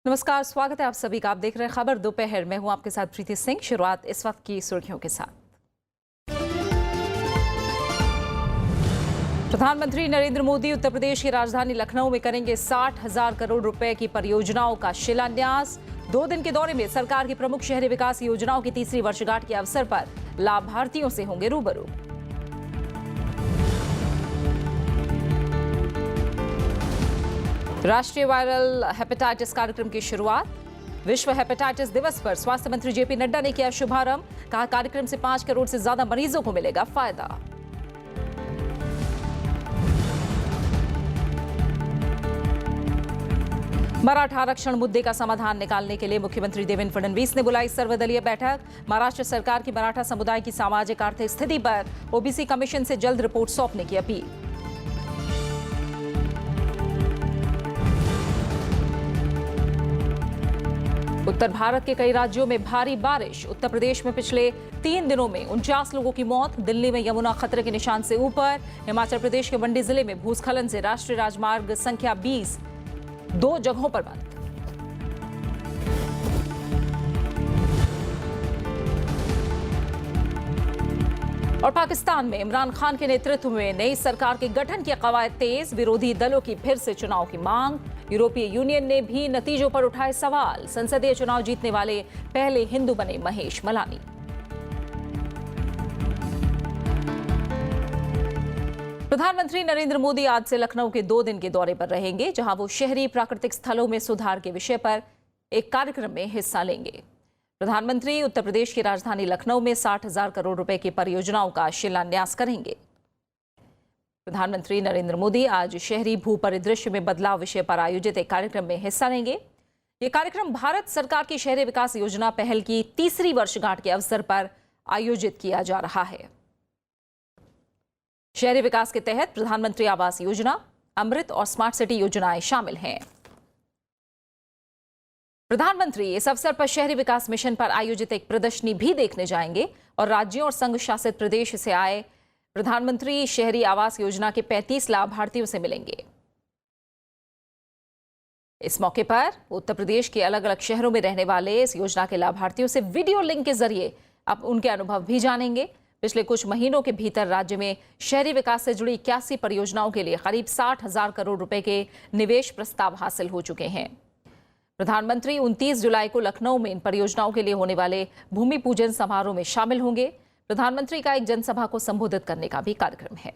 नमस्कार, स्वागत है आप सभी का। आप देख रहे हैं खबर दोपहर। मैं हूं आपके साथ प्रीति सिंह। शुरुआत इस वक्त की सुर्खियों के साथ। प्रधानमंत्री नरेंद्र मोदी उत्तर प्रदेश की राजधानी लखनऊ में करेंगे 60,000 करोड़ रुपए की परियोजनाओं का शिलान्यास। 2 दिन के दौरे में सरकार की प्रमुख शहरी विकास योजनाओं की तीसरी वर्षगांठ के अवसर पर लाभार्थियों से होंगे रूबरू। राष्ट्रीय वायरल हेपेटाइटिस कार्यक्रम की शुरुआत। विश्व हेपेटाइटिस दिवस पर स्वास्थ्य मंत्री जेपी नड्डा ने किया शुभारंभ। कहा, कार्यक्रम से 5 करोड़ से ज्यादा मरीजों को मिलेगा फायदा। मराठा आरक्षण मुद्दे का समाधान निकालने के लिए मुख्यमंत्री देवेंद्र फडणवीस ने बुलाई सर्वदलीय बैठक। महाराष्ट्र सरकार की मराठा समुदाय की सामाजिक आर्थिक स्थिति पर ओबीसी कमीशन से जल्द रिपोर्ट सौंपने की अपील। उत्तर भारत के कई राज्यों में भारी बारिश। उत्तर प्रदेश में पिछले 3 दिनों में 49 लोगों की मौत। दिल्ली में यमुना खतरे के निशान से ऊपर। हिमाचल प्रदेश के मंडी जिले में भूस्खलन से राष्ट्रीय राजमार्ग संख्या 20 2 जगहों पर बंद। और पाकिस्तान में इमरान खान के नेतृत्व में नई सरकार के गठन की कवायद तेज। विरोधी दलों की फिर से चुनाव की मांग। यूरोपीय यूनियन ने भी नतीजों पर उठाए सवाल। संसदीय चुनाव जीतने वाले पहले हिंदू बने महेश मलानी। प्रधानमंत्री नरेंद्र मोदी आज से लखनऊ के 2 दिन के दौरे पर रहेंगे, जहां वो शहरी प्राकृतिक स्थलों में सुधार के विषय पर एक कार्यक्रम में हिस्सा लेंगे। प्रधानमंत्री उत्तर प्रदेश की राजधानी लखनऊ में 60,000 करोड़ रुपए की परियोजनाओं का शिलान्यास करेंगे। प्रधानमंत्री नरेंद्र मोदी आज शहरी भू परिदृश्य में बदलाव विषय पर आयोजित एक कार्यक्रम में हिस्सा लेंगे। यह कार्यक्रम भारत सरकार की शहरी विकास योजना पहल की तीसरी वर्षगांठ के अवसर पर आयोजित किया जा रहा है। शहरी विकास के तहत प्रधानमंत्री आवास योजना, अमृत और स्मार्ट सिटी योजनाएं शामिल हैं। प्रधानमंत्री इस अवसर पर शहरी विकास मिशन पर आयोजित एक प्रदर्शनी भी देखने जाएंगे और राज्यों और संघ शासित प्रदेश से आए प्रधानमंत्री शहरी आवास योजना के 35 लाभार्थियों से मिलेंगे। इस मौके पर उत्तर प्रदेश के अलग अलग शहरों में रहने वाले इस योजना के लाभार्थियों से वीडियो लिंक के जरिए अब उनके अनुभव भी जानेंगे। पिछले कुछ महीनों के भीतर राज्य में शहरी विकास से जुड़ी 81 परियोजनाओं के लिए करीब 60,000 करोड़ रुपए के निवेश प्रस्ताव हासिल हो चुके हैं। प्रधानमंत्री 29 जुलाई को लखनऊ में इन परियोजनाओं के लिए होने वाले भूमि पूजन समारोह में शामिल होंगे। प्रधानमंत्री का एक जनसभा को संबोधित करने का भी कार्यक्रम है।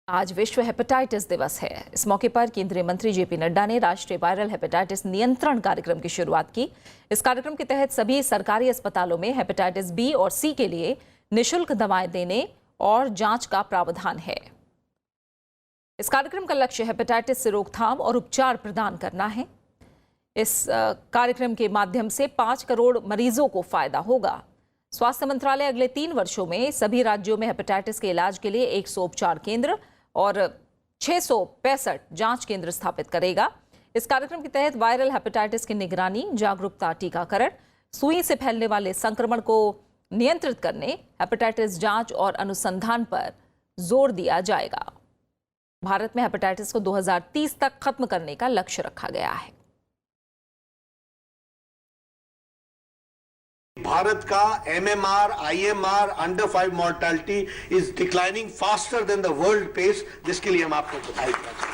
आज विश्व हेपेटाइटिस दिवस है। इस मौके पर केंद्रीय मंत्री जेपी नड्डा ने राष्ट्रीय वायरल हेपेटाइटिस नियंत्रण कार्यक्रम की शुरुआत की। इस कार्यक्रम के तहत सभी सरकारी अस्पतालों में हेपेटाइटिस बी और सी के लिए निःशुल्क दवाएं देने और जांच का प्रावधान है। इस कार्यक्रम का लक्ष्य हेपेटाइटिस से रोकथाम और उपचार प्रदान करना है। इस कार्यक्रम के माध्यम से 5 करोड़ मरीजों को फायदा होगा। स्वास्थ्य मंत्रालय अगले 3 वर्षों में सभी राज्यों में हेपेटाइटिस के इलाज के लिए 100 उपचार केंद्र और 665 जांच केंद्र स्थापित करेगा। इस कार्यक्रम के तहत वायरल हेपेटाइटिस की निगरानी, जागरूकता, टीकाकरण, सुई से फैलने वाले संक्रमण को नियंत्रित करने, हेपेटाइटिस जांच और अनुसंधान पर जोर दिया जाएगा। भारत में हेपेटाइटिस को 2030 तक खत्म करने का लक्ष्य रखा गया है। भारत का MMR, IMR, under 5 mortality is declining faster than the world pace, जिसके लिए हम आपको बधाई देना चाहते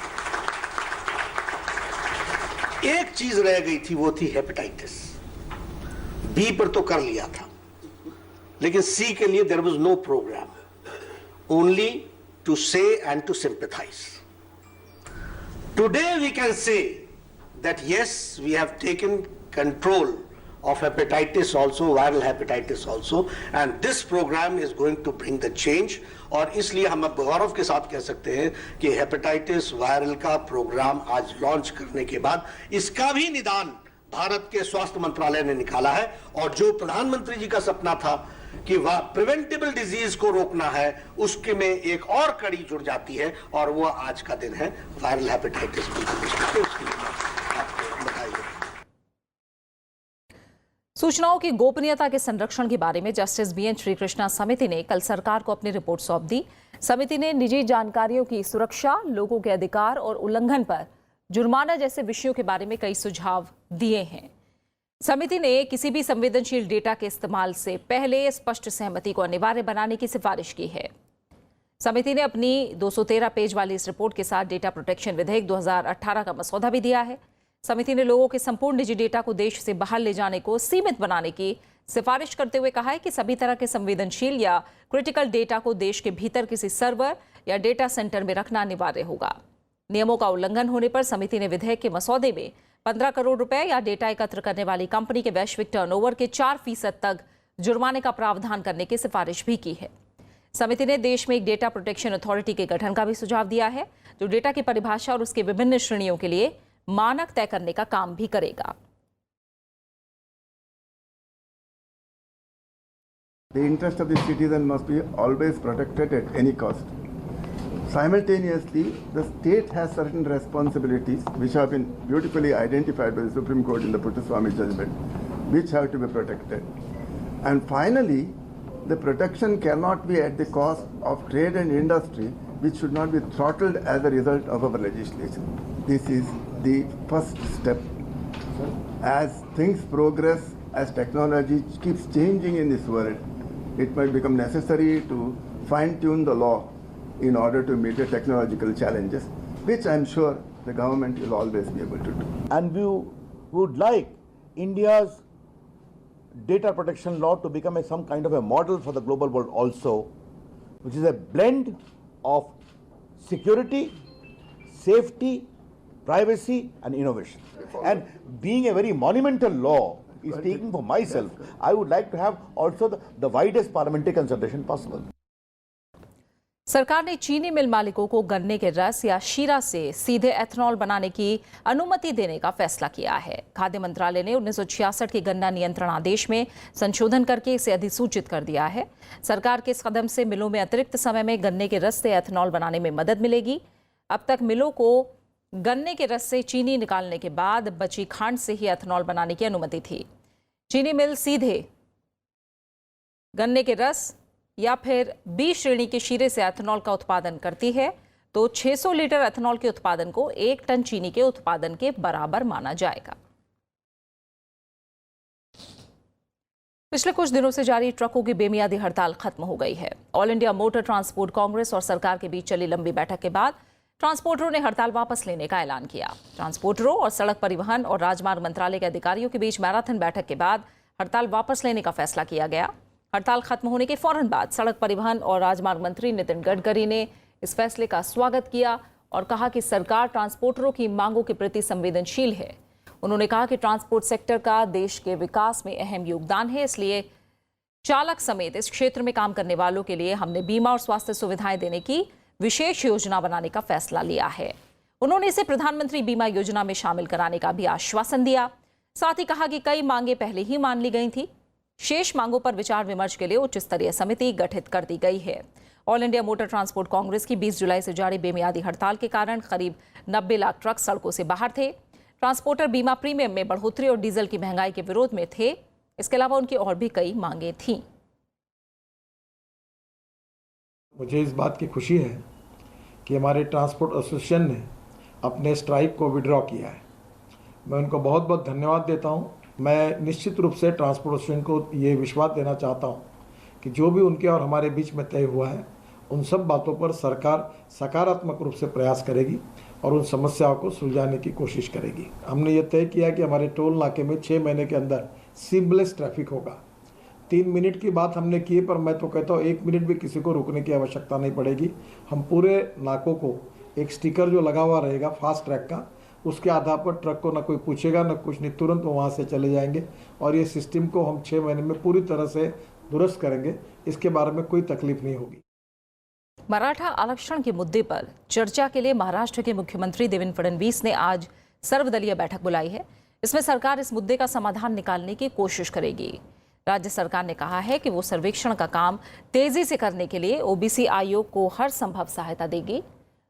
हैं। एक चीज रह गई थी, वो थी हेपेटाइटिस बी पर तो कर लिया था, लेकिन सी के लिए there was no programme, only to say and to sympathise. Today we can say that yes, we have taken control of hepatitis also, viral hepatitis also, and this program is going to bring the change। और इसलिए हम अब गौरव के साथ कह सकते हैं कि हेपेटाइटिस वायरल का प्रोग्राम आज लॉन्च करने के बाद इसका भी निदान भारत के स्वास्थ्य मंत्रालय ने निकाला है। और जो प्रधानमंत्री जी का सपना था कि वह प्रिवेंटेबल डिजीज को रोकना है, उसके में एक और कड़ी जुड़ जाती है और वो आज का दिन है वायरल हेपेटाइटिस। सूचनाओं की गोपनीयता के संरक्षण के बारे में जस्टिस BN श्रीकृष्णा समिति ने कल सरकार को अपनी रिपोर्ट सौंप दी। समिति ने निजी जानकारियों की सुरक्षा, लोगों के अधिकार और उल्लंघन पर जुर्माना जैसे विषयों के बारे में कई सुझाव दिए हैं। समिति ने किसी भी संवेदनशील डेटा के इस्तेमाल से पहले स्पष्ट सहमति को अनिवार्य बनाने की सिफारिश की है। समिति ने अपनी 213 पेज वाली इस रिपोर्ट के साथ डेटा प्रोटेक्शन विधेयक 2018 का मसौदा भी दिया है। समिति ने लोगों के संपूर्ण निजी डेटा को देश से बाहर ले जाने को सीमित बनाने की सिफारिश करते हुए कहा है कि सभी तरह के संवेदनशील या क्रिटिकल डेटा को देश के भीतर किसी सर्वर या डेटा सेंटर में रखना अनिवार्य होगा। नियमों का उल्लंघन होने पर समिति ने विधेयक के मसौदे में 15 करोड़ रुपए या डेटा एकत्र करने वाली कंपनी के वैश्विक टर्नओवर के 4% तक जुर्माने का प्रावधान करने की सिफारिश भी की है। समिति ने देश में एक डेटा प्रोटेक्शन अथॉरिटी के गठन का भी सुझाव दिया है, जो डेटा की परिभाषा और उसकी विभिन्न श्रेणियों के लिए मानक तय करने का काम भी करेगा। The interest of the citizen must be always protected at any cost. Simultaneously, the state has certain responsibilities which have been beautifully identified by the Supreme Court in the Puttaswamy judgment, which have to be protected. And finally, the protection cannot be at the cost of trade and industry, which should not be throttled as a result of our legislation. This is the first step. As things progress, as technology keeps changing in this world, it might become necessary to fine-tune the law in order to meet the technological challenges, which I'm sure the government will always be able to do. And we would like India's data protection law to become some kind of a model for the global world also, which is a blend of security, safety, privacy and innovation. And being a very monumental law is taking for myself, I would like to have also the widest parliamentary consultation possible. सरकार ने चीनी मिल मालिकों को गन्ने के रस या शीरा से सीधे एथनॉल बनाने की अनुमति देने का फैसला किया है। खाद्य मंत्रालय ने 1966 के गन्ना नियंत्रण आदेश में संशोधन करके इसे अधिसूचित कर दिया है। सरकार के इस कदम से मिलों में अतिरिक्त समय में गन्ने के रस से एथनॉल बनाने में मदद मिलेगी। अब तक मिलों को गन्ने के रस से चीनी निकालने के बाद बची खांड से ही एथनॉल बनाने की अनुमति थी। चीनी मिल सीधे गन्ने के रस या फिर बी श्रेणी के शीरे से एथनॉल का उत्पादन करती है तो 600 लीटर एथनॉल के उत्पादन को 1 टन चीनी के उत्पादन के बराबर माना जाएगा। पिछले कुछ दिनों से जारी ट्रकों की बेमियादी हड़ताल खत्म हो गई है। All India motor transport Congress और सरकार के बीच चली लंबी बैठक के बाद ट्रांसपोर्टरों ने हड़ताल वापस लेने का ऐलान किया। ट्रांसपोर्टरों और सड़क परिवहन और राजमार्ग मंत्रालय के अधिकारियों के बीच मैराथन बैठक के बाद हड़ताल वापस लेने का फैसला किया गया। हड़ताल खत्म होने के फौरन बाद सड़क परिवहन और राजमार्ग मंत्री नितिन गडकरी ने इस फैसले का स्वागत किया और कहा कि सरकार ट्रांसपोर्टरों की मांगों के प्रति संवेदनशील है। उन्होंने कहा कि ट्रांसपोर्ट सेक्टर का देश के विकास में अहम योगदान है, इसलिए चालक समेत इस क्षेत्र में काम करने वालों के लिए हमने बीमा और स्वास्थ्य सुविधाएं देने की विशेष योजना बनाने का फैसला लिया है। उन्होंने इसे प्रधानमंत्री बीमा योजना में शामिल कराने का भी आश्वासन दिया। साथ ही कहा कि कई मांगे पहले ही मान ली गई थी। शेष मांगों पर विचार विमर्श के लिए उच्च स्तरीय समिति गठित कर दी गई है। All India motor transport Congress की 20 जुलाई से जारी बेमियादी हड़ताल के कारण करीब 90 लाख ट्रक सड़कों से बाहर थे। ट्रांसपोर्टर बीमा प्रीमियम में बढ़ोतरी और डीजल की महंगाई के विरोध में थे। इसके अलावा उनकी और भी कई मांगे थीं। मुझे इस बात की खुशी है कि हमारे ट्रांसपोर्ट एसोसिएशन ने अपने स्ट्राइक को विड्रॉ किया है। मैं उनको बहुत बहुत धन्यवाद देता हूं। मैं निश्चित रूप से ट्रांसपोर्ट एसोसिएशन को ये विश्वास देना चाहता हूं कि जो भी उनके और हमारे बीच में तय हुआ है उन सब बातों पर सरकार सकारात्मक रूप से प्रयास करेगी और उन समस्याओं को सुलझाने की कोशिश करेगी। हमने ये तय किया कि हमारे टोल नाके में 6 महीने के अंदर सीमलेस ट्रैफिक होगा। 3 मिनट की बात हमने की, पर मैं तो कहता हूँ 1 मिनट भी किसी को रुकने की आवश्यकता नहीं पड़ेगी। हम पूरे नाकों को एक स्टिकर जो लगा हुआ रहेगा फास्ट ट्रैक का, उसके आधार पर ट्रक को ना कोई पूछेगा ना कुछ नहीं, तुरंत वो वहाँ से चले जाएंगे और ये सिस्टम को हम 6 महीने में पूरी तरह से दुरुस्त करेंगे। इसके बारे में कोई तकलीफ नहीं होगी। मराठा आरक्षण के मुद्दे पर चर्चा के लिए महाराष्ट्र के मुख्यमंत्री देवेंद्र फडणवीस ने आज सर्वदलीय बैठक बुलाई है। इसमें सरकार इस मुद्दे का समाधान निकालने की कोशिश करेगी। राज्य सरकार ने कहा है कि वो सर्वेक्षण का काम तेजी से करने के लिए ओबीसी आयोग को हर संभव सहायता देगी।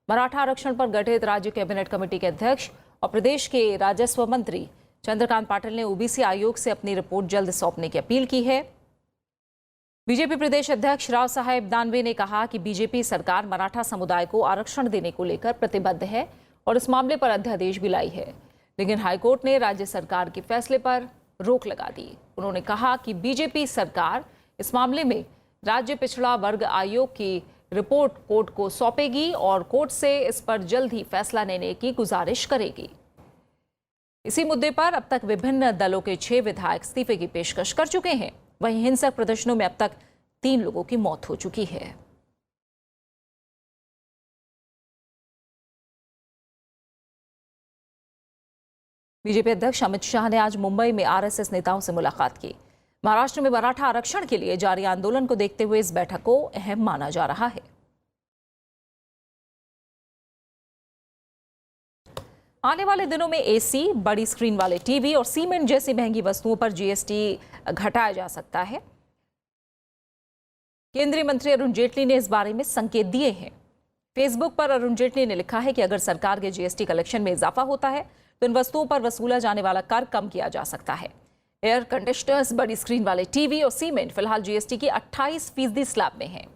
मराठा आरक्षण पर गठित राज्य कैबिनेट कमेटी के अध्यक्ष और प्रदेश के राजस्व मंत्री चंद्रकांत पाटिल ने ओबीसी आयोग से अपनी रिपोर्ट जल्द सौंपने की अपील की है। बीजेपी प्रदेश अध्यक्ष राव साहेब दानवे ने कहा कि बीजेपी सरकार मराठा समुदाय को आरक्षण देने को लेकर प्रतिबद्ध है और इस मामले पर अध्यादेश भी लाई है, लेकिन हाईकोर्ट ने राज्य सरकार के फैसले पर रोक लगा दी। उन्होंने कहा कि बीजेपी सरकार इस मामले में राज्य पिछड़ा वर्ग आयोग की रिपोर्ट कोर्ट को सौंपेगी और कोर्ट से इस पर जल्द ही फैसला लेने की गुजारिश करेगी। इसी मुद्दे पर अब तक विभिन्न दलों के 6 विधायक इस्तीफे की पेशकश कर चुके हैं। वहीं हिंसक प्रदर्शनों में अब तक 3 लोगों की मौत हो चुकी है। बीजेपी अध्यक्ष अमित शाह ने आज मुंबई में आरएसएस नेताओं से मुलाकात की। महाराष्ट्र में मराठा आरक्षण के लिए जारी आंदोलन को देखते हुए इस बैठक को अहम माना जा रहा है। आने वाले दिनों में एसी, बड़ी स्क्रीन वाले टीवी और सीमेंट जैसी महंगी वस्तुओं पर जीएसटी घटाया जा सकता है। केंद्रीय मंत्री अरुण जेटली ने इस बारे में संकेत दिए हैं। फेसबुक पर अरुण जेटली ने लिखा है कि अगर सरकार के जीएसटी कलेक्शन में इजाफा होता है तो इन वस्तुओं पर वसूला जाने वाला कर कम किया जा सकता है। एयर कंडीशनर्स, बड़ी स्क्रीन वाले टीवी और सीमेंट फिलहाल जीएसटी की 28% स्लैब में है।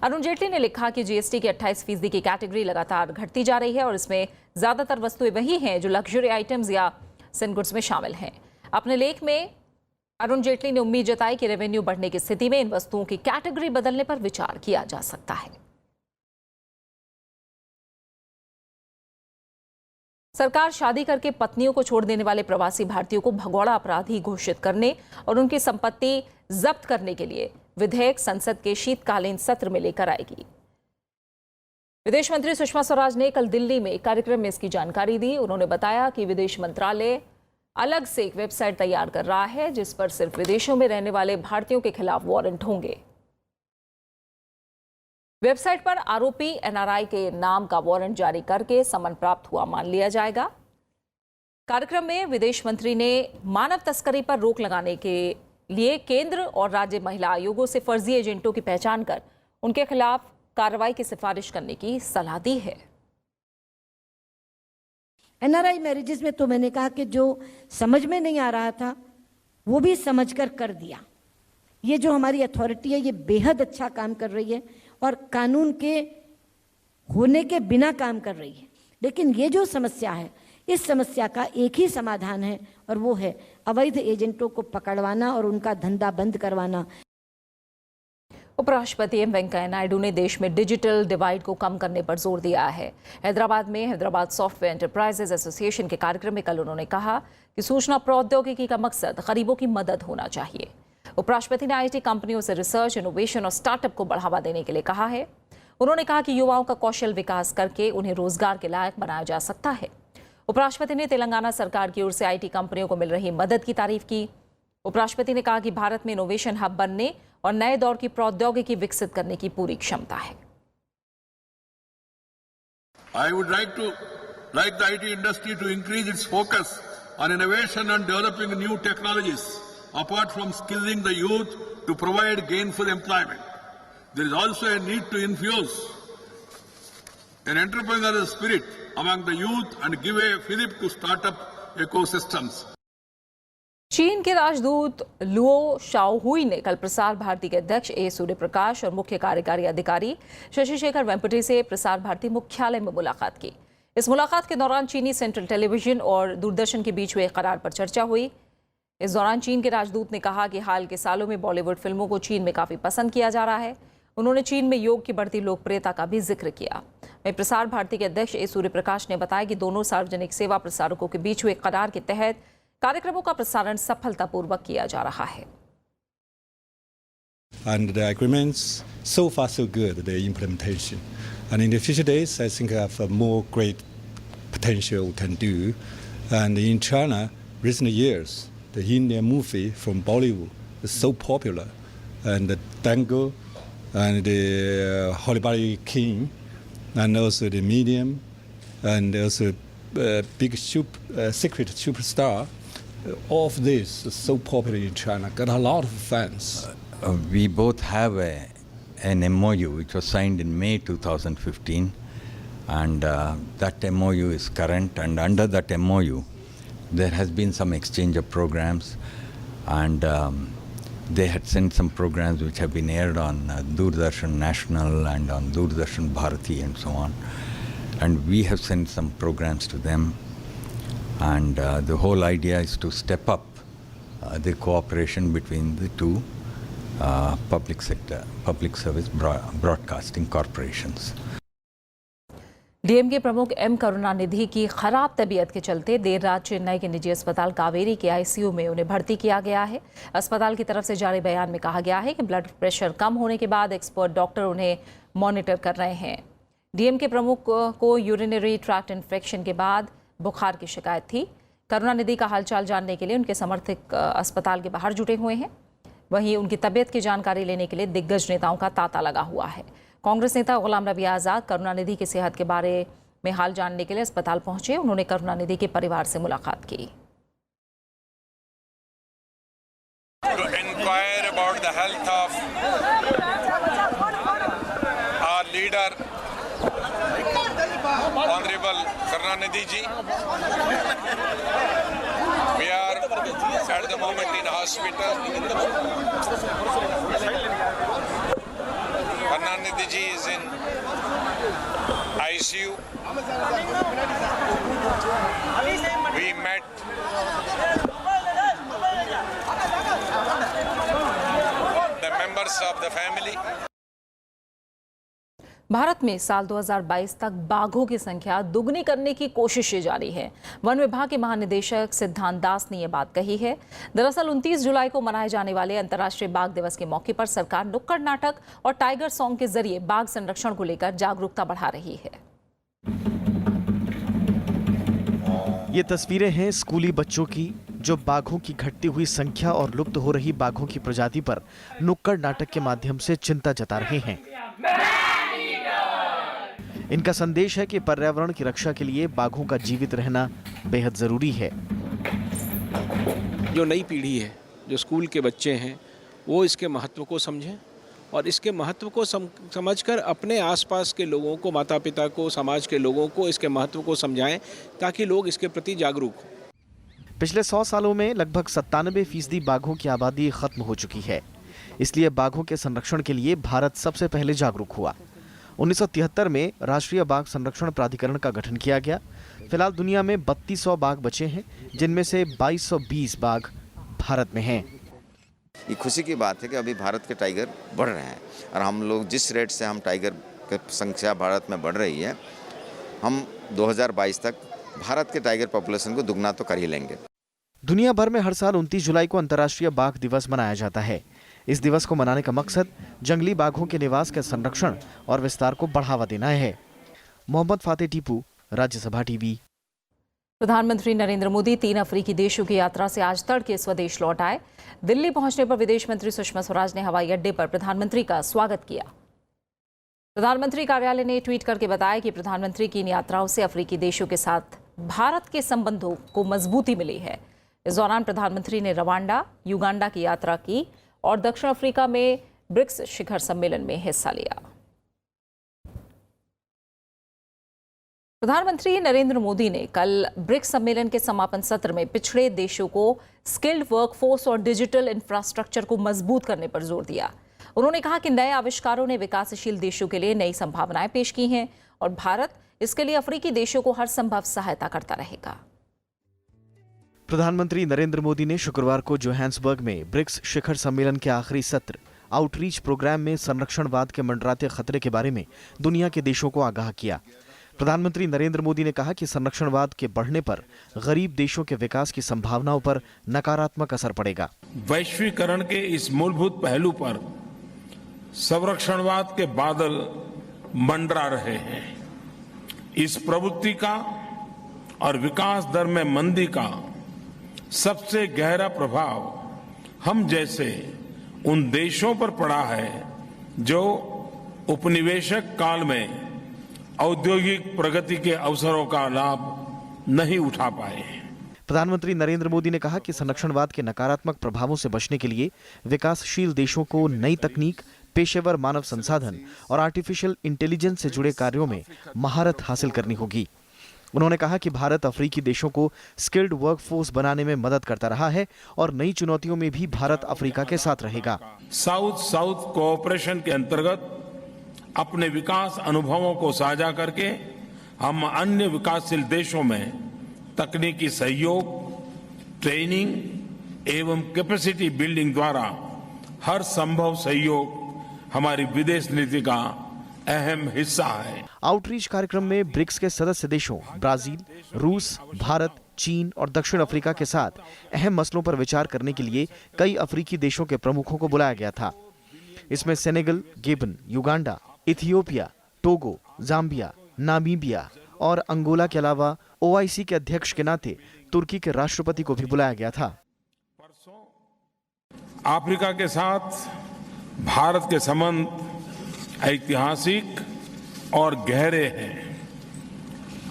अरुण जेटली ने लिखा कि जीएसटी की 28% की कैटेगरी लगातार घटती जा रही है और इसमें ज्यादातर वस्तुएं वही हैं जो लग्जरी आइटम्स या सिन गुड्स में शामिल हैं। अपने लेख में अरुण जेटली ने उम्मीद जताई कि रेवेन्यू बढ़ने की स्थिति में इन वस्तुओं की कैटेगरी बदलने पर विचार किया जा सकता है। सरकार शादी करके पत्नियों को छोड़ देने वाले प्रवासी भारतीयों को भगोड़ा अपराधी घोषित करने और उनकी संपत्ति जब्त करने के लिए विधेयक संसद के शीतकालीन सत्र में लेकर आएगी। विदेश मंत्री सुषमा स्वराज ने कल दिल्ली में एक कार्यक्रम में इसकी जानकारी दी। उन्होंने बताया कि विदेश मंत्रालय अलग से एक वेबसाइट तैयार कर रहा है जिस पर सिर्फ विदेशों में रहने वाले भारतीयों के खिलाफ वारंट होंगे। वेबसाइट पर आरोपी एनआरआई के नाम का वारंट जारी करके समन प्राप्त हुआ मान लिया जाएगा। कार्यक्रम में विदेश मंत्री ने मानव तस्करी पर रोक लगाने के लिए केंद्र और राज्य महिला आयोगों से फर्जी एजेंटों की पहचान कर उनके खिलाफ कार्रवाई की सिफारिश करने की सलाह दी है। एनआरआई मैरिजेस में तो मैंने कहा कि जो समझ में नहीं आ रहा था वो भी समझकर कर दिया। ये जो हमारी अथॉरिटी है ये बेहद अच्छा काम कर रही है और कानून के होने के बिना काम कर रही है। लेकिन ये जो समस्या है इस समस्या का एक ही समाधान है और वो है अवैध एजेंटों को पकड़वाना और उनका धंधा बंद करवाना। उपराष्ट्रपति एम वेंकैया नायडू ने देश में डिजिटल डिवाइड को कम करने पर जोर दिया है। हैदराबाद में हैदराबाद सॉफ्टवेयर एंटरप्राइजेज एसोसिएशन के कार्यक्रम में कल उन्होंने कहा कि सूचना प्रौद्योगिकी का मकसद गरीबों की मदद होना चाहिए। उपराष्ट्रपति ने आईटी कंपनियों से रिसर्च, इनोवेशन और स्टार्टअप को बढ़ावा देने के लिए कहा है। उन्होंने कहा कि युवाओं का कौशल विकास करके उन्हें रोजगार के लायक बनाया जा सकता है। उपराष्ट्रपति ने तेलंगाना सरकार की ओर से आईटी कंपनियों को मिल रही मदद की तारीफ की। उपराष्ट्रपति ने कहा कि भारत में इनोवेशन हब बनने और नए दौर की प्रौद्योगिकी विकसित करने की पूरी क्षमता है। I would like the IT industry to increase its focus on innovation and developing new technologies, apart from skilling the youth to provide gainful employment. There is also a need to infuse an entrepreneurial spirit among the youth and give a fillip to startup ecosystems. चीन के राजदूत Luo शाओहुई ने कल प्रसार भारती के अध्यक्ष ए सूर्यप्रकाश और मुख्य कार्यकारी अधिकारी शशि शेखर वेम्पटी से प्रसार भारती मुख्यालय में मुलाकात की। इस मुलाकात के दौरान चीनी सेंट्रल टेलीविजन और दूरदर्शन के बीच हुए करार पर चर्चा हुई। इस दौरान चीन के राजदूत ने कहा कि हाल के सालों में बॉलीवुड फिल्मों को चीन में काफी पसंद किया जा रहा है। उन्होंने चीन में योग की बढ़ती लोकप्रियता का भी जिक्र किया। वहीं प्रसार भारती के अध्यक्ष ए सूर्यप्रकाश ने बताया कि दोनों सार्वजनिक सेवा प्रसारकों के बीच हुए करार के तहत कार्यक्रमों का प्रसारण सफलतापूर्वक किया जा रहा है। And the agreements so far so good, the implementation. And in the future days, I think I have more great potential we can do. And in China, recent years, the Indian movie from Bollywood is so popular, and the Dango and the Hollywood King, and also the Medium, and also big secret superstar. All of this is so popular in China, got a lot of fans. We both have an MOU which was signed in May 2015, and that MOU is current, and under that MOU there has been some exchange of programs, and They had sent some programs which have been aired on Doordarshan National and on Doordarshan Bharati and so on. And we have sent some programs to them. And the whole idea is to step up the cooperation between the two public service broadcasting corporations. DMK प्रमुख M Karunanidhi की खराब तबीयत के चलते देर रात चेन्नई के निजी अस्पताल कावेरी के आईसीयू में उन्हें भर्ती किया गया है। अस्पताल की तरफ से जारी बयान में कहा गया है कि ब्लड प्रेशर कम होने के बाद एक्सपर्ट डॉक्टर उन्हें मॉनिटर कर रहे हैं। डीएमके प्रमुख को यूरिनरी ट्रैक्ट इन्फेक्शन के बाद बुखार की शिकायत थी। करुणानिधि का हालचाल जानने के लिए उनके समर्थक अस्पताल के बाहर जुटे हुए हैं। वहीं उनकी तबीयत की जानकारी लेने के लिए दिग्गज नेताओं का तांता लगा हुआ है। कांग्रेस नेता गुलाम नबी आज़ाद करुणानिधि की सेहत के बारे में हाल जानने के लिए अस्पताल पहुंचे। उन्होंने करुणानिधि के परिवार से मुलाकात की। To inquire about the health of our leader, Honorable Karunanidhi ji. We are at the moment in hospital. Karunanidhi ji is in ICU. We met the members of the family. Bharat में साल 2022 तक बाघों की संख्या दुगनी करने की कोशिशें जारी है। वन विभाग के महानिदेशक सिद्धांत दास ने यह बात कही है। दरअसल 29 जुलाई को मनाए जाने वाले अंतर्राष्ट्रीय बाघ दिवस के मौके पर सरकार नुक्कड़ नाटक और टाइगर सॉन्ग के जरिए बाघ संरक्षण को लेकर जागरूकता बढ़ा रही है। ये तस्वीरें हैं स्कूली बच्चों की जो बाघों की घटती हुई संख्या और लुप्त हो रही बाघों की प्रजाति पर नुक्कड़ नाटक के माध्यम से चिंता जता रहे हैं। इनका संदेश है कि पर्यावरण की रक्षा के लिए बाघों का जीवित रहना बेहद जरूरी है। जो नई पीढ़ी है, जो स्कूल के बच्चे हैं, वो इसके महत्व को समझें और इसके महत्व को समझकर अपने आसपास के लोगों को, माता पिता को, समाज के लोगों को इसके महत्व को समझाएं ताकि लोग इसके प्रति जागरूक हों। पिछले 100 सालों में लगभग 97% बाघों की आबादी खत्म हो चुकी है। इसलिए बाघों के संरक्षण के लिए भारत सबसे पहले जागरूक हुआ। 1973 में राष्ट्रीय बाघ संरक्षण प्राधिकरण का गठन किया गया। फिलहाल दुनिया में 3200 बाघ बचे हैं, जिनमें से 2220 बाघ भारत में हैं। ये खुशी की बात है कि अभी भारत के टाइगर बढ़ रहे हैं और हम लोग जिस रेट से हम टाइगर की संख्या भारत में बढ़ रही है, हम 2022 तक भारत के टाइगर पॉपुलेशन को दुगना तो कर ही लेंगे। दुनिया भर में हर साल 29 जुलाई को अंतर्राष्ट्रीय बाघ दिवस मनाया जाता है। इस दिवस को मनाने का मकसद जंगली बाघों के निवास के संरक्षण और विस्तार को बढ़ावा देना है। मोहम्मद फातेह टीपू, राज्यसभा टीवी। प्रधानमंत्री नरेंद्र मोदी 3 अफ्रीकी देशों की यात्रा से आज तड़के स्वदेश लौट आए। दिल्ली पहुंचने पर विदेश मंत्री सुषमा स्वराज ने हवाई अड्डे पर प्रधानमंत्री का स्वागत किया। प्रधानमंत्री कार्यालय ने ट्वीट करके बताया कि प्रधानमंत्री की इन यात्राओं से अफ्रीकी देशों के साथ भारत के संबंधों को मजबूती मिली है। इस दौरान प्रधानमंत्री ने रवांडा, युगांडा की यात्रा की और दक्षिण अफ्रीका में ब्रिक्स शिखर सम्मेलन में हिस्सा लिया। प्रधानमंत्री नरेंद्र मोदी ने कल ब्रिक्स सम्मेलन के समापन सत्र में पिछड़े देशों को स्किल्ड वर्कफोर्स और डिजिटल इंफ्रास्ट्रक्चर को मजबूत करने पर जोर दिया। उन्होंने कहा कि नए आविष्कारों ने विकासशील देशों के लिए नई संभावनाएं पेश की हैं और भारत इसके लिए अफ्रीकी देशों को हर संभव सहायता करता रहेगा। प्रधानमंत्री नरेंद्र मोदी ने शुक्रवार को जोहान्सबर्ग में ब्रिक्स शिखर सम्मेलन के आखिरी सत्र आउटरीच प्रोग्राम में संरक्षणवाद के मंडराते खतरे के बारे में दुनिया के देशों को आगाह किया। प्रधानमंत्री नरेंद्र मोदी ने कहा कि संरक्षणवाद के बढ़ने पर गरीब देशों के विकास की संभावनाओं पर नकारात्मक असर पड़ेगा। वैश्वीकरण के इस मूलभूत पहलू पर संरक्षणवाद के बादल मंडरा रहे हैं। इस प्रवृत्ति का और विकास दर में मंदी का सबसे गहरा प्रभाव हम जैसे उन देशों पर पड़ा है जो उपनिवेशक काल में औद्योगिक प्रगति के अवसरों का लाभ नहीं उठा पाए। प्रधानमंत्री नरेंद्र मोदी ने कहा कि संरक्षणवाद के नकारात्मक प्रभावों से बचने के लिए विकासशील देशों को नई तकनीक, पेशेवर मानव संसाधन और आर्टिफिशियल इंटेलिजेंस से जुड़े कार्यों में महारत हासिल करनी होगी। उन्होंने कहा कि भारत अफ्रीकी देशों को स्किल्ड वर्कफोर्स बनाने में मदद करता रहा है और नई चुनौतियों में भी भारत अफ्रीका के साथ रहेगा। साउथ साउथ कोऑपरेशन के अंतर्गत अपने विकास अनुभवों को साझा करके हम अन्य विकासशील देशों में तकनीकी सहयोग, ट्रेनिंग एवं कैपेसिटी बिल्डिंग द्वारा हर संभव सहयोग हमारी विदेश नीति का अहम हिस्सा है। आउटरीच कार्यक्रम में ब्रिक्स के सदस्य देशों ब्राजील, रूस, भारत, चीन और दक्षिण अफ्रीका के साथ अहम मसलों पर विचार करने के लिए कई अफ्रीकी देशों के प्रमुखों को बुलाया गया था। इसमें Senegal, Gabon, Uganda, Ethiopia, Togo, Zambia, Namibia और अंगोला के अलावा ओआईसी के अध्यक्ष के नाते तुर्की के राष्ट्रपति को भी बुलाया गया था। अफ्रीका के साथ भारत के संबंध ऐतिहासिक और गहरे हैं।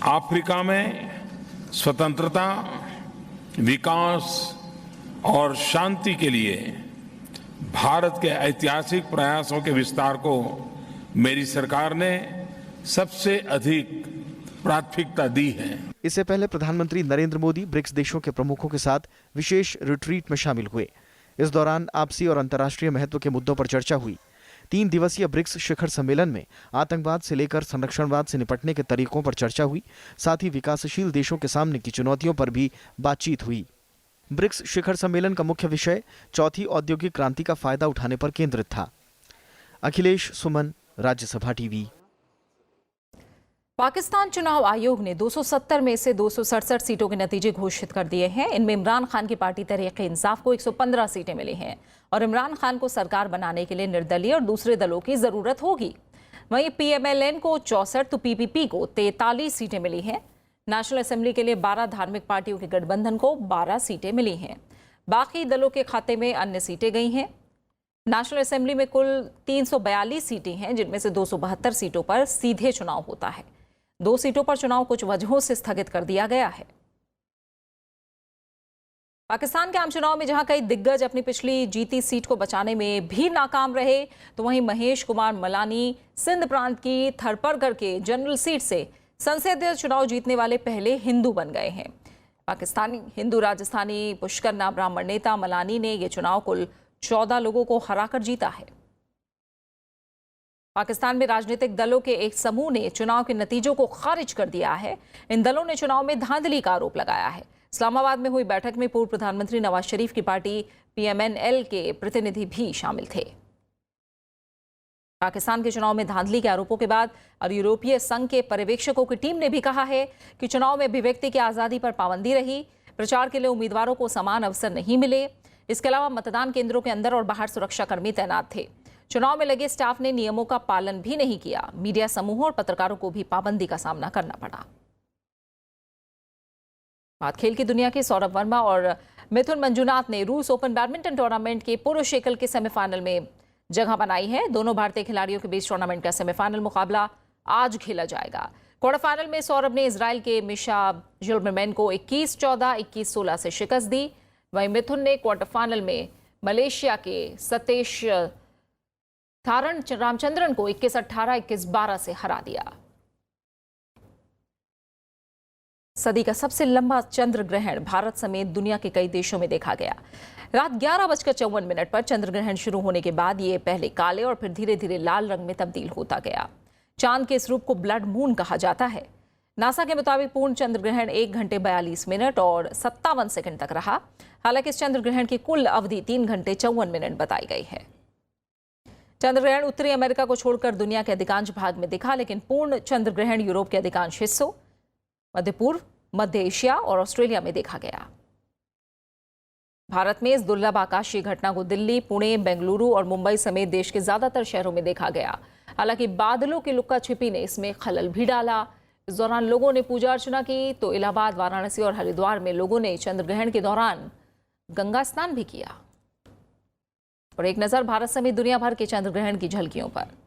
अफ्रीका में स्वतंत्रता, विकास और शांति के लिए भारत के ऐतिहासिक प्रयासों के विस्तार को मेरी सरकार ने सबसे अधिक प्राथमिकता दी है। इससे पहले प्रधानमंत्री नरेंद्र मोदी ब्रिक्स देशों के प्रमुखों के साथ विशेष रिट्रीट में शामिल हुए। इस दौरान आपसी और अंतर्राष्ट्रीय महत्व के मुद्दों पर चर्चा हुई। 3 दिवसीय ब्रिक्स शिखर सम्मेलन में आतंकवाद से लेकर संरक्षणवाद से निपटने के तरीकों पर चर्चा हुई। साथ ही विकासशील देशों के सामने की चुनौतियों पर भी बातचीत हुई। ब्रिक्स शिखर सम्मेलन का मुख्य विषय चौथी औद्योगिक क्रांति का फायदा उठाने पर केंद्रित था। अखिलेश सुमन, राज्यसभा टीवी। पाकिस्तान चुनाव आयोग ने 270 में से 267 सीटों के नतीजे घोषित कर दिए हैं। इनमें इमरान खान की पार्टी तहरीक-ए-इंसाफ को 115 सीटें मिली हैं और इमरान खान को सरकार बनाने के लिए निर्दलीय और दूसरे दलों की जरूरत होगी। वहीं पीएमएलएन को 64 तो पीपीपी को 43 सीटें मिली हैं। नेशनल असेंबली के लिए 12 धार्मिक पार्टियों के गठबंधन को 12 सीटें मिली हैं। बाकी दलों के खाते में अन्य सीटें गई हैं। नेशनल असेंबली में कुल 342 सीटें हैं, जिनमें से 272 सीटों पर सीधे चुनाव होता है। 2 सीटों पर चुनाव कुछ वजहों से स्थगित कर दिया गया है। पाकिस्तान के आम चुनाव में जहां कई दिग्गज अपनी पिछली जीती सीट को बचाने में भी नाकाम रहे, तो वहीं महेश कुमार मलानी सिंध प्रांत की थरपरगढ़ के जनरल सीट से संसदीय चुनाव जीतने वाले पहले हिंदू बन गए हैं। पाकिस्तानी हिंदू राजस्थानी पुष्कर नाम ब्राह्मण नेता मलानी ने यह चुनाव कुल 14 लोगों को हराकर जीता है। पाकिस्तान में राजनीतिक दलों के एक समूह ने चुनाव के नतीजों को खारिज कर दिया है। इन दलों ने चुनाव में धांधली का आरोप लगाया है। इस्लामाबाद में हुई बैठक में पूर्व प्रधानमंत्री नवाज शरीफ की पार्टी पीएमएनएल के प्रतिनिधि भी शामिल थे। पाकिस्तान के चुनाव में धांधली के आरोपों के बाद और यूरोपीय संघ के पर्यवेक्षकों की टीम ने भी कहा है कि चुनाव में अभिव्यक्ति की आजादी पर पाबंदी रही, प्रचार के लिए उम्मीदवारों को समान अवसर नहीं मिले। इसके अलावा मतदान केंद्रों के अंदर और बाहर सुरक्षाकर्मी तैनात थे। चुनाव में लगे स्टाफ ने नियमों का पालन भी नहीं किया। मीडिया समूहों और पत्रकारों को भी पाबंदी का सामना करना पड़ा। बात खेल की दुनिया के। सौरभ वर्मा और मिथुन मंजुनाथ ने रूस ओपन बैडमिंटन टूर्नामेंट के पुरुष एकल के सेमीफाइनल में जगह बनाई है। दोनों भारतीय खिलाड़ियों के बीच टूर्नामेंट का सेमीफाइनल मुकाबला आज खेला जाएगा। क्वार्टर फाइनल में सौरभ ने इजराइल के मिशा जिल्बरमैन को 21-14, 21-16 से शिकस्त दी। वहीं मिथुन ने क्वार्टर फाइनल में मलेशिया के सतेश थारण रामचंद्रन को 21-18, 21-12 से हरा दिया। सदी का सबसे लंबा चंद्र ग्रहण भारत समेत दुनिया के कई देशों में देखा गया। रात 11:54 पर चंद्र ग्रहण शुरू होने के बाद ये पहले काले और फिर धीरे धीरे लाल रंग में तब्दील होता गया। चांद के इस रूप को ब्लड मून कहा जाता है। नासा के मुताबिक पूर्ण चंद्र ग्रहण 1 घंटे 42 मिनट और 57 सेकंड तक रहा। हालांकि इस चंद्र ग्रहण की कुल अवधि 3 घंटे 54 मिनट बताई गई है। चंद्र ग्रहण उत्तरी अमेरिका को छोड़कर दुनिया के अधिकांश भाग में दिखा, लेकिन पूर्ण चंद्र ग्रहण यूरोप के अधिकांश हिस्सों, मध्य पूर्व, मध्य एशिया और ऑस्ट्रेलिया में देखा गया। भारत में इस दुर्लभ आकाशीय घटना को दिल्ली, पुणे, बेंगलुरु और मुंबई समेत देश के ज्यादातर शहरों में देखा गया। हालांकि बादलों की लुक्का छिपी ने इसमें खलल भी डाला। इस दौरान लोगों ने पूजा अर्चना की, तो इलाहाबाद, वाराणसी और हरिद्वार में लोगों ने चंद्र ग्रहण के दौरान गंगा स्नान भी किया। और एक नजर भारत समेत दुनिया भर के चंद्र ग्रहण की झलकियों पर।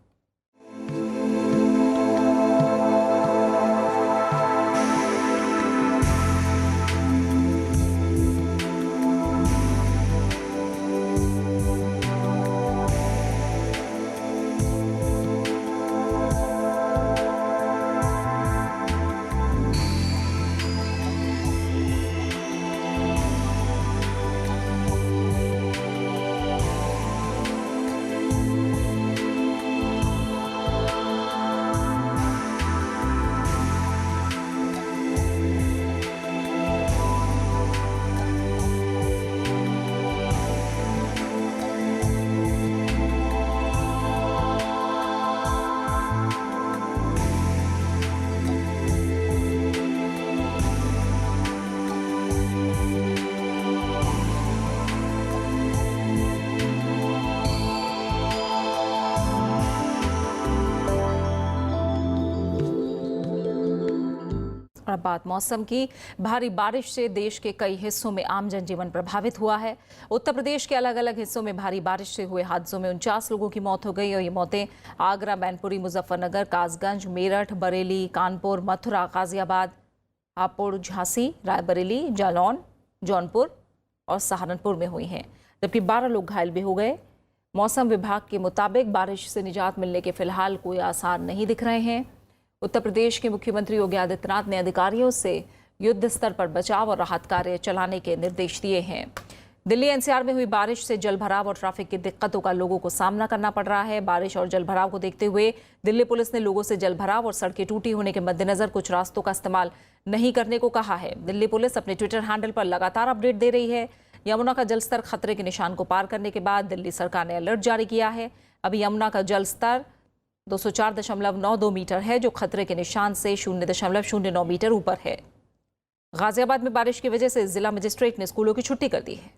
और अब बात मौसम की। भारी बारिश से देश के कई हिस्सों में आम जनजीवन प्रभावित हुआ है। उत्तर प्रदेश के अलग अलग हिस्सों में भारी बारिश से हुए हादसों में 49 लोगों की मौत हो गई और ये मौतें आगरा, मैनपुरी, मुजफ्फरनगर, कासगंज, मेरठ, बरेली, कानपुर, मथुरा, गाजियाबाद, हापुड़, झांसी, रायबरेली, जालौन, जौनपुर और सहारनपुर में हुई हैं, जबकि 12 लोग घायल भी हो गए। मौसम विभाग के मुताबिक बारिश से निजात मिलने के फिलहाल कोई आसार नहीं दिख रहे हैं। उत्तर प्रदेश के मुख्यमंत्री योगी आदित्यनाथ ने अधिकारियों से युद्ध स्तर पर बचाव और राहत कार्य चलाने के निर्देश दिए हैं। दिल्ली एनसीआर में हुई बारिश से जलभराव और ट्रैफिक की दिक्कतों का लोगों को सामना करना पड़ रहा है। बारिश और जलभराव को देखते हुए दिल्ली पुलिस ने लोगों से जलभराव और सड़कें टूटी होने के मद्देनजर कुछ रास्तों का इस्तेमाल नहीं करने को कहा है। दिल्ली पुलिस अपने ट्विटर हैंडल पर लगातार अपडेट दे रही है। यमुना का जलस्तर खतरे के निशान को पार करने के बाद दिल्ली सरकार ने अलर्ट जारी किया है। अभी यमुना का जलस्तर 204.92 मीटर है, जो खतरे के निशान से 0.09 मीटर ऊपर है। गाजियाबाद में बारिश की वजह से जिला मजिस्ट्रेट ने स्कूलों की छुट्टी कर दी है।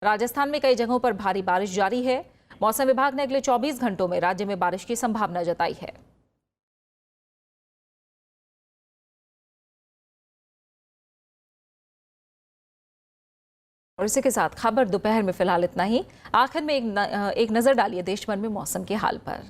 राजस्थान में कई जगहों पर भारी बारिश जारी है। मौसम विभाग ने अगले 24 घंटों में राज्य में बारिश की संभावना जताई है। और इसी के साथ खबर दोपहर में फिलहाल इतना ही। आखिर में एक नजर डालिए देश भर में मौसम के हाल पर।